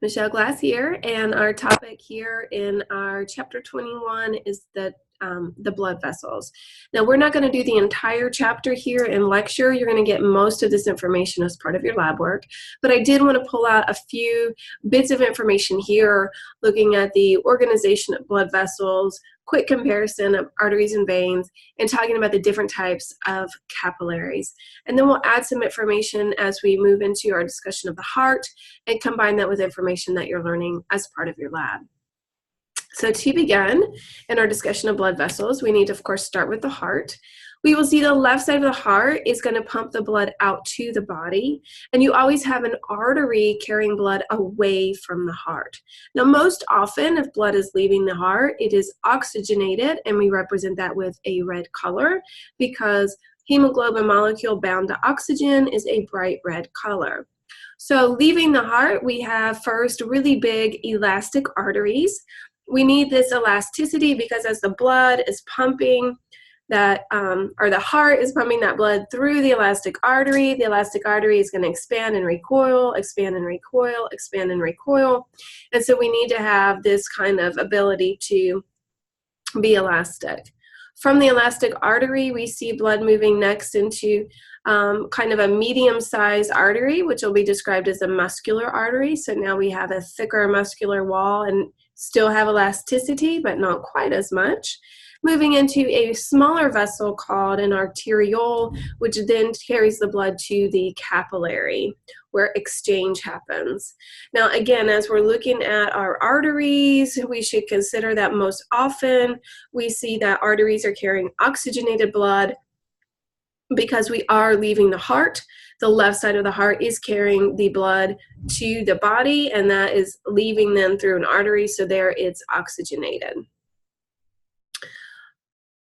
Michelle Glass here, and our topic here in our chapter 21 is the blood vessels. Now, we're not going to do the entire chapter here in lecture. You're going to get most of this information as part of your lab work, but I did want to pull out a few bits of information here looking at the organization of blood vessels, quick comparison of arteries and veins, and talking about the different types of capillaries. And then we'll add some information as we move into our discussion of the heart and combine that with information that you're learning as part of your lab. So to begin in our discussion of blood vessels, we need to, of course, start with the heart. We will see the left side of the heart is going to pump the blood out to the body, and you always have an artery carrying blood away from the heart. Now, most often, if blood is leaving the heart, it is oxygenated, and we represent that with a red color because hemoglobin molecule bound to oxygen is a bright red color. So leaving the heart, we have first really big elastic arteries. We need this elasticity because as the blood is pumping that, or the heart is pumping that blood through the elastic artery is going to expand and recoil, expand and recoil, expand and recoil. And so we need to have this kind of ability to be elastic. From the elastic artery, we see blood moving next into kind of a medium-sized artery, which will be described as a muscular artery. So now we have a thicker muscular wall and still have elasticity, but not quite as much. Moving into a smaller vessel called an arteriole, which then carries the blood to the capillary, where exchange happens. Now, again, as we're looking at our arteries, we should consider that most often we see that arteries are carrying oxygenated blood because we are leaving the heart. The left side of the heart is carrying the blood to the body, and that is leaving them through an artery, so there it's oxygenated.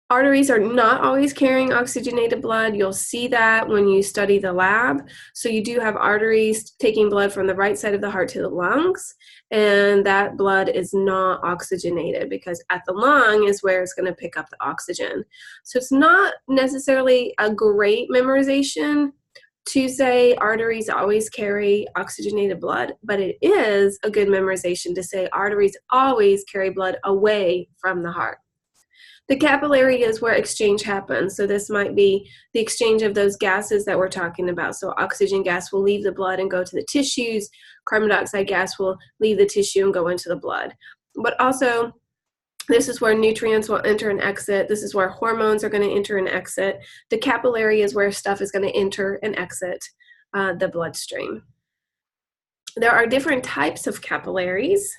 Arteries are not always carrying oxygenated blood. You'll see that when you study the lab. So you do have arteries taking blood from the right side of the heart to the lungs, and that blood is not oxygenated because at the lung is where it's going to pick up the oxygen. So it's not necessarily a great memorization to say arteries always carry oxygenated blood, but it is a good memorization to say arteries always carry blood away from the heart. The capillary is where exchange happens. So this might be the exchange of those gases that we're talking about. So oxygen gas will leave the blood and go to the tissues. Carbon dioxide gas will leave the tissue and go into the blood. But also, this is where nutrients will enter and exit. This is where hormones are going to enter and exit. The capillary is where stuff is going to enter and exit the bloodstream. There are different types of capillaries.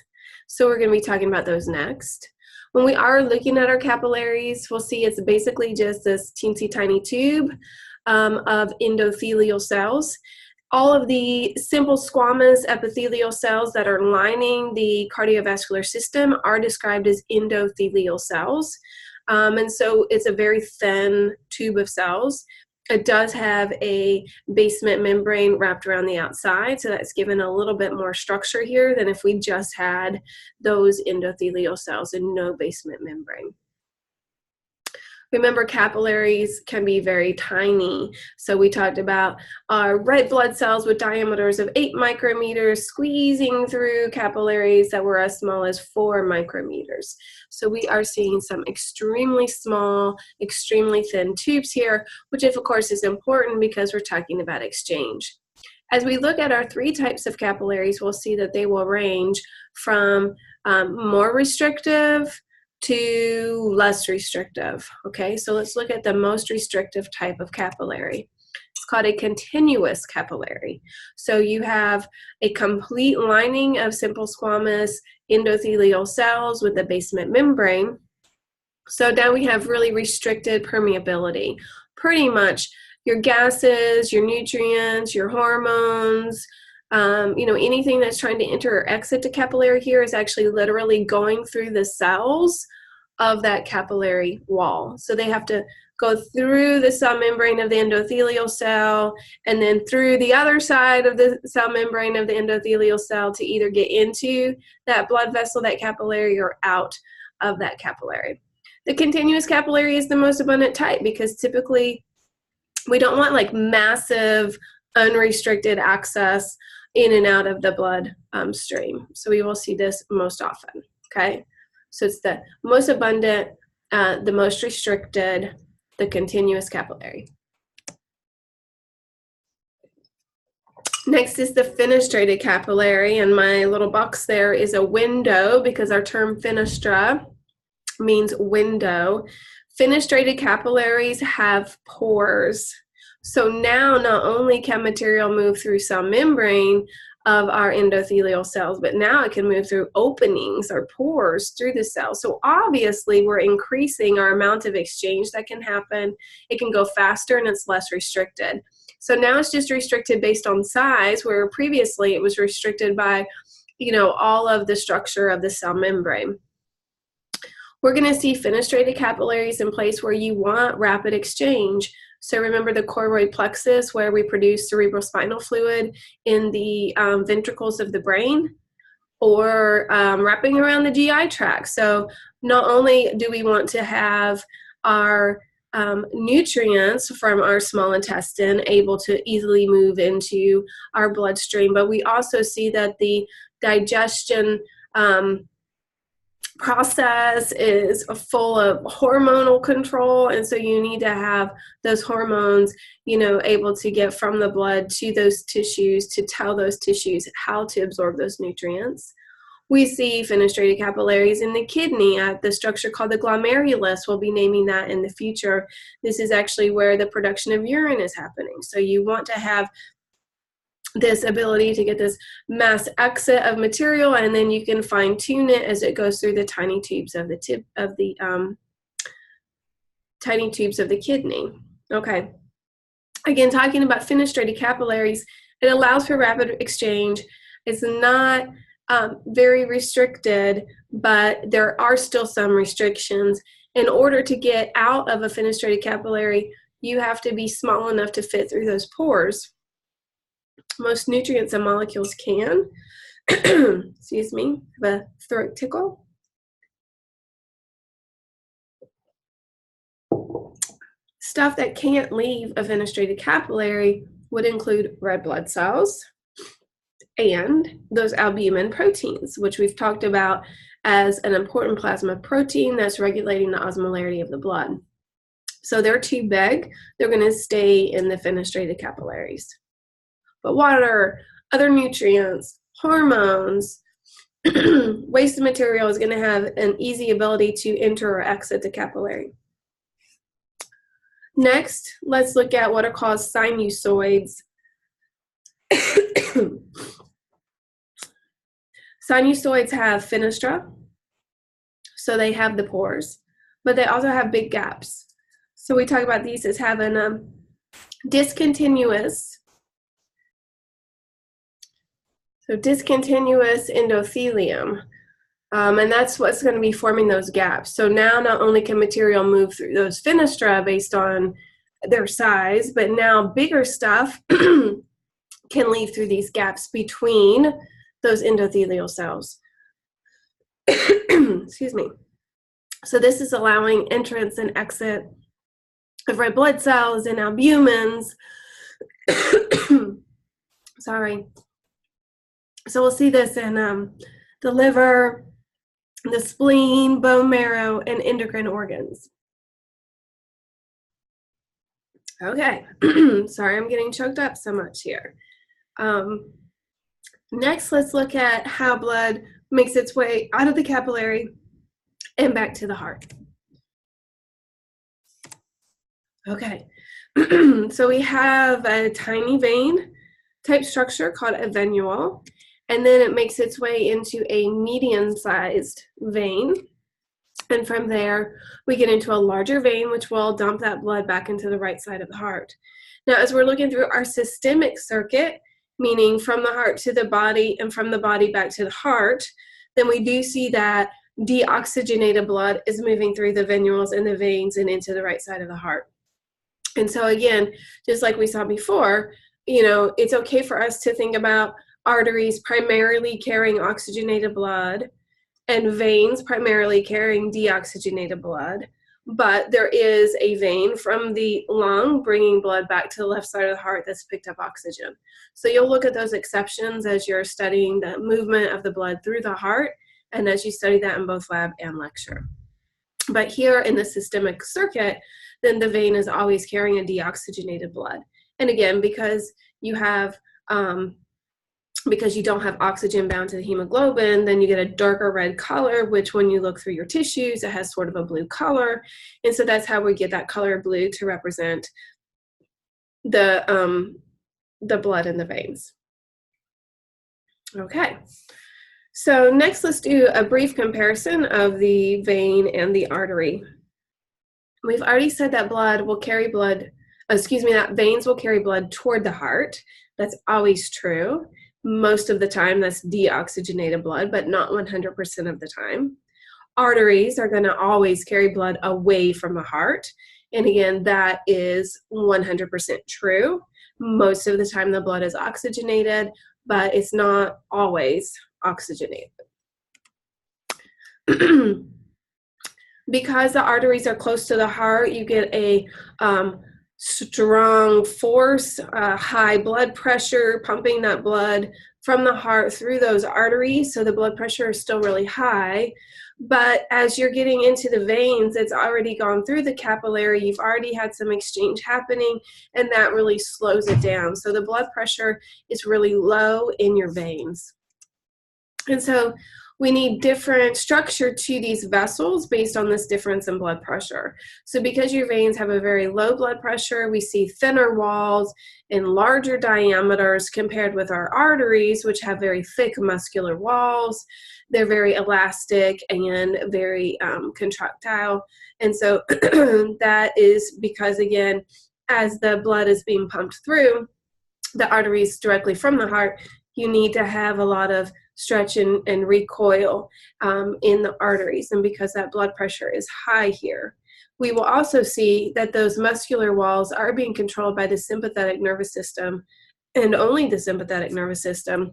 So we're going to be talking about those next. When we are looking at our capillaries, we'll see it's basically just this teensy tiny tube of endothelial cells. All of the simple squamous epithelial cells that are lining the cardiovascular system are described as endothelial cells. And so it's a very thin tube of cells. It does have a basement membrane wrapped around the outside, so that's given a little bit more structure here than if we just had those endothelial cells and no basement membrane. Remember, capillaries can be very tiny. So we talked about our red blood cells with diameters of 8 micrometers squeezing through capillaries that were as small as 4 micrometers. So we are seeing some extremely small, extremely thin tubes here, which of course is important because we're talking about exchange. As we look at our 3 types of capillaries, we'll see that they will range from more restrictive to less restrictive. Okay, so let's look at the most restrictive type of capillary. It's called a continuous capillary. So you have a complete lining of simple squamous endothelial cells with a basement membrane. So now we have really restricted permeability. Pretty much your gases, your nutrients, your hormones, anything that's trying to enter or exit the capillary here is actually literally going through the cells of that capillary wall. So they have to go through the cell membrane of the endothelial cell and then through the other side of the cell membrane of the endothelial cell to either get into that blood vessel, that capillary, or out of that capillary. The continuous capillary is the most abundant type because typically we don't want like massive unrestricted access in and out of the blood stream. So we will see this most often, okay? So it's the most abundant, the most restricted, the continuous capillary. Next is the fenestrated capillary, and my little box there is a window because our term fenestra means window. Fenestrated capillaries have pores. So now not only can material move through cell membrane of our endothelial cells, but now it can move through openings or pores through the cell. So obviously we're increasing our amount of exchange that can happen. It can go faster and it's less restricted. So now it's just restricted based on size, where previously it was restricted by, all of the structure of the cell membrane. We're going to see fenestrated capillaries in place where you want rapid exchange. So remember the choroid plexus, where we produce cerebrospinal fluid in the ventricles of the brain, or wrapping around the GI tract. So not only do we want to have our nutrients from our small intestine able to easily move into our bloodstream, but we also see that the digestion process is full of hormonal control, and so you need to have those hormones, able to get from the blood to those tissues to tell those tissues how to absorb those nutrients. We see fenestrated capillaries in the kidney at the structure called the glomerulus. We'll be naming that in the future. This is actually where the production of urine is happening. So you want to have this ability to get this mass exit of material, and then you can fine tune it as it goes through the tiny tubes of the tiny tubes of the kidney. Okay. Again, talking about fenestrated capillaries, it allows for rapid exchange. It's not very restricted, but there are still some restrictions. In order to get out of a fenestrated capillary, you have to be small enough to fit through those pores. Most nutrients and molecules can. Excuse me, I have a throat tickle. Stuff that can't leave a fenestrated capillary would include red blood cells and those albumin proteins, which we've talked about as an important plasma protein that's regulating the osmolarity of the blood. So they're too big, they're going to stay in the fenestrated capillaries. But water, other nutrients, hormones, waste material is going to have an easy ability to enter or exit the capillary. Next, let's look at what are called sinusoids. Sinusoids have fenestra, so they have the pores, but they also have big gaps. So we talk about these as having a discontinuous endothelium, and that's what's going to be forming those gaps. So now not only can material move through those fenestra based on their size, but now bigger stuff can leave through these gaps between those endothelial cells. Excuse me. So this is allowing entrance and exit of red blood cells and albumins. Sorry. So we'll see this in the liver, the spleen, bone marrow, and endocrine organs. Okay, sorry I'm getting choked up so much here. Next, let's look at how blood makes its way out of the capillary and back to the heart. Okay, so we have a tiny vein type structure called a venule, and then it makes its way into a medium-sized vein. And from there, we get into a larger vein, which will dump that blood back into the right side of the heart. Now, as we're looking through our systemic circuit, meaning from the heart to the body and from the body back to the heart, then we do see that deoxygenated blood is moving through the venules and the veins and into the right side of the heart. And so again, just like we saw before, it's okay for us to think about arteries primarily carrying oxygenated blood and veins primarily carrying deoxygenated blood. but there is a vein from the lung bringing blood back to the left side of the heart that's picked up oxygen. So you'll look at those exceptions as you're studying the movement of the blood through the heart, and as you study that in both lab and lecture. But here in the systemic circuit, then the vein is always carrying a deoxygenated blood. And again, because you have because you don't have oxygen bound to the hemoglobin, then you get a darker red color, which when you look through your tissues, it has sort of a blue color. And so that's how we get that color blue to represent the blood in the veins. Okay. So next, let's do a brief comparison of the vein and the artery. We've already said that that veins will carry blood toward the heart. That's always true. Most of the time, that's deoxygenated blood, but not 100% of the time. Arteries are going to always carry blood away from the heart. And again, that is 100% true. Most of the time, the blood is oxygenated, but it's not always oxygenated. Because the arteries are close to the heart, you get a strong force, high blood pressure, pumping that blood from the heart through those arteries, so the blood pressure is still really high. But as you're getting into the veins, it's already gone through the capillary, you've already had some exchange happening, and that really slows it down. So the blood pressure is really low in your veins. And so we need different structure to these vessels based on this difference in blood pressure. So because your veins have a very low blood pressure, we see thinner walls and larger diameters compared with our arteries, which have very thick muscular walls. They're very elastic and very contractile. And so that is because, again, as the blood is being pumped through the arteries directly from the heart, you need to have a lot of stretch and recoil in the arteries, and because that blood pressure is high here. We will also see that those muscular walls are being controlled by the sympathetic nervous system, and only the sympathetic nervous system.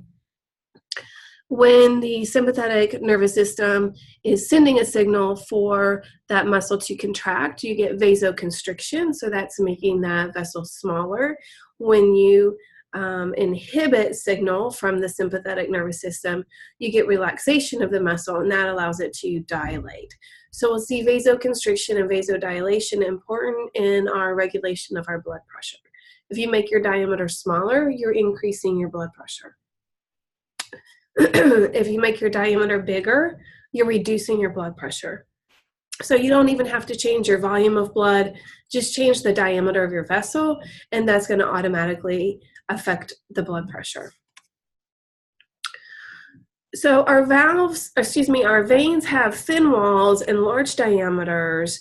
When the sympathetic nervous system is sending a signal for that muscle to contract, you get vasoconstriction, so that's making that vessel smaller. When you inhibit signal from the sympathetic nervous system, you get relaxation of the muscle, and that allows it to dilate. So we'll see vasoconstriction and vasodilation important in our regulation of our blood pressure. If you make your diameter smaller, you're increasing your blood pressure. If you make your diameter bigger, you're reducing your blood pressure. So you don't even have to change your volume of blood, just change the diameter of your vessel, and that's going to automatically affect the blood pressure. So our veins have thin walls and large diameters.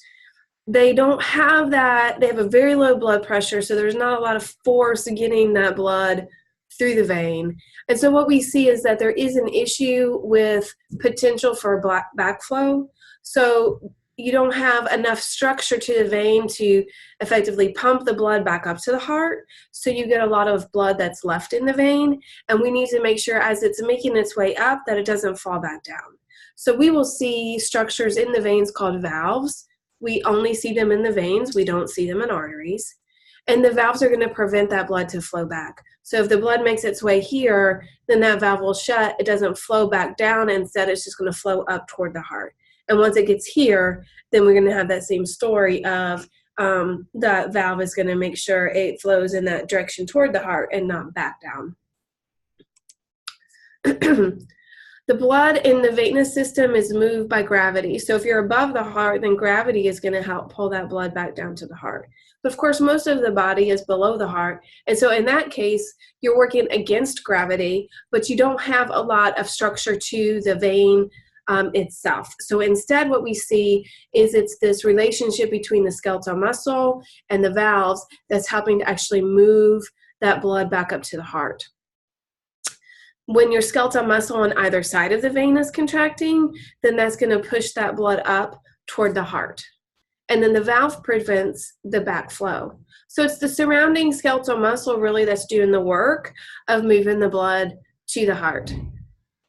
They don't have that. They have a very low blood pressure, so there's not a lot of force getting that blood through the vein. And so what we see is that there is an issue with potential for backflow. So you don't have enough structure to the vein to effectively pump the blood back up to the heart. So you get a lot of blood that's left in the vein. And we need to make sure as it's making its way up that it doesn't fall back down. So we will see structures in the veins called valves. We only see them in the veins. We don't see them in arteries. And the valves are going to prevent that blood to flow back. So if the blood makes its way here, then that valve will shut. It doesn't flow back down. Instead, it's just going to flow up toward the heart. And once it gets here, then we're going to have that same story of the valve is going to make sure it flows in that direction toward the heart and not back down. The blood in the venous system is moved by gravity. So if you're above the heart, then gravity is going to help pull that blood back down to the heart. But of course, most of the body is below the heart. And so in that case, you're working against gravity, but you don't have a lot of structure to the vein itself. So instead what we see is it's this relationship between the skeletal muscle and the valves that's helping to actually move that blood back up to the heart. When your skeletal muscle on either side of the vein is contracting, then that's going to push that blood up toward the heart. And then the valve prevents the backflow. So it's the surrounding skeletal muscle really that's doing the work of moving the blood to the heart.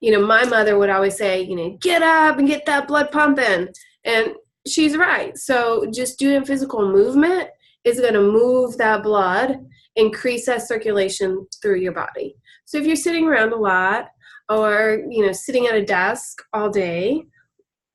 You know, my mother would always say, you know, get up and get that blood pumping. And She's right. So just doing physical movement is going to move that blood, increase that circulation through your body. So if you're sitting around a lot, or sitting at a desk all day,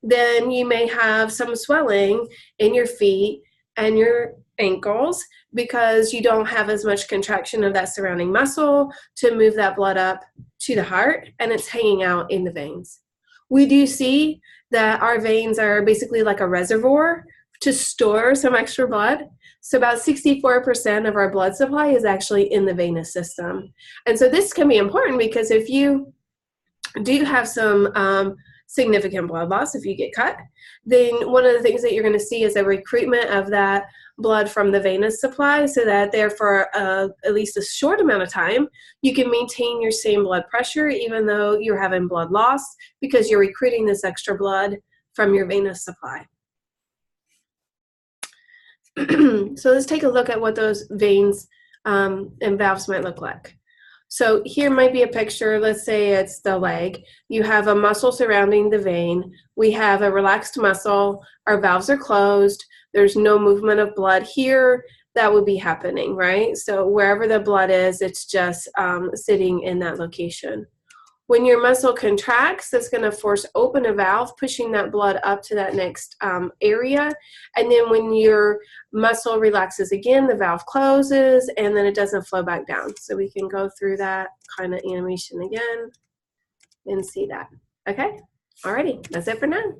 then you may have some swelling in your feet and your ankles because you don't have as much contraction of that surrounding muscle to move that blood up to the heart, and it's hanging out in the veins. We do see that our veins are basically like a reservoir to store some extra blood. So about 64% of our blood supply is actually in the venous system. And so this can be important because if you do have some significant blood loss, if you get cut, then one of the things that you're going to see is a recruitment of that blood from the venous supply, so that there for at least a short amount of time, you can maintain your same blood pressure even though you're having blood loss because you're recruiting this extra blood from your venous supply. So let's take a look at what those veins and valves might look like. So here might be a picture. Let's say it's the leg. You have a muscle surrounding the vein. We have a relaxed muscle. Our valves are closed. There's no movement of blood here. That would be happening, right? So wherever the blood is, it's just sitting in that location. When your muscle contracts, that's going to force open a valve, pushing that blood up to that next area. And then when your muscle relaxes again, the valve closes, and then it doesn't flow back down. So we can go through that kind of animation again and see that. Okay? Alrighty, that's it for now.